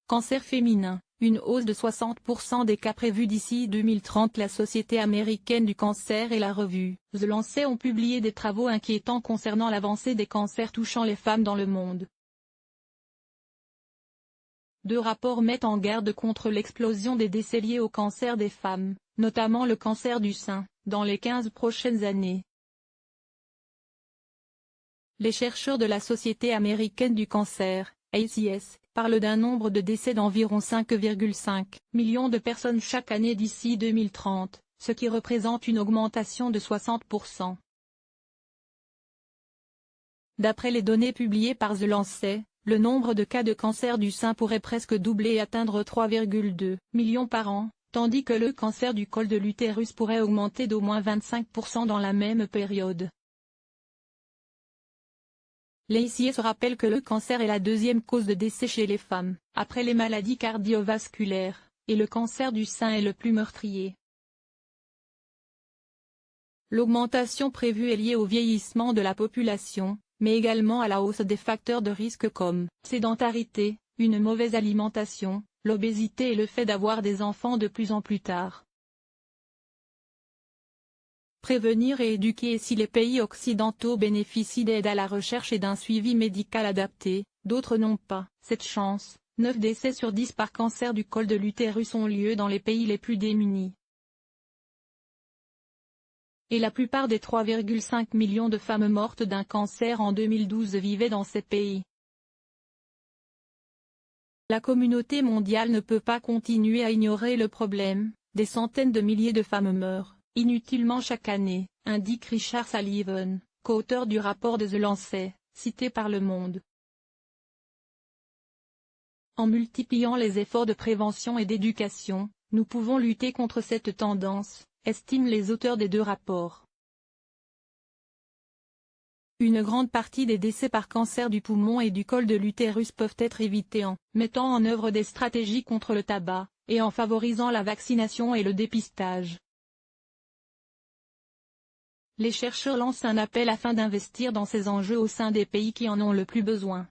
Cancer féminin, une hausse de 60% des cas prévus d'ici 2030. La Société américaine du cancer et la revue The Lancet ont publié des travaux inquiétants concernant l'avancée des cancers touchant les femmes dans le monde. Deux rapports mettent en garde contre l'explosion des décès liés au cancer des femmes, notamment le cancer du sein, dans les 15 prochaines années. Les chercheurs de la Société américaine du cancer, ACS, parlent d'un nombre de décès d'environ 5,5 millions de personnes chaque année d'ici 2030, ce qui représente une augmentation de 60%. D'après les données publiées par The Lancet, le nombre de cas de cancer du sein pourrait presque doubler et atteindre 3,2 millions par an, tandis que le cancer du col de l'utérus pourrait augmenter d'au moins 25% dans la même période. L'ACS rappelle que le cancer est la deuxième cause de décès chez les femmes, après les maladies cardiovasculaires, et le cancer du sein est le plus meurtrier. L'augmentation prévue est liée au vieillissement de la population, mais également à la hausse des facteurs de risque comme sédentarité, une mauvaise alimentation, l'obésité et le fait d'avoir des enfants de plus en plus tard. Prévenir et éduquer. Et si les pays occidentaux bénéficient d'aide à la recherche et d'un suivi médical adapté, d'autres n'ont pas cette chance. 9 décès sur 10 par cancer du col de l'utérus ont lieu dans les pays les plus démunis. Et la plupart des 3,5 millions de femmes mortes d'un cancer en 2012 vivaient dans ces pays. La communauté mondiale ne peut pas continuer à ignorer le problème. Des centaines de milliers de femmes meurent inutilement chaque année, indique Richard Sullivan, co-auteur du rapport de The Lancet, cité par Le Monde. En multipliant les efforts de prévention et d'éducation, nous pouvons lutter contre cette tendance, estiment les auteurs des deux rapports. Une grande partie des décès par cancer du poumon et du col de l'utérus peuvent être évités en mettant en œuvre des stratégies contre le tabac, et en favorisant la vaccination et le dépistage. Les chercheurs lancent un appel afin d'investir dans ces enjeux au sein des pays qui en ont le plus besoin.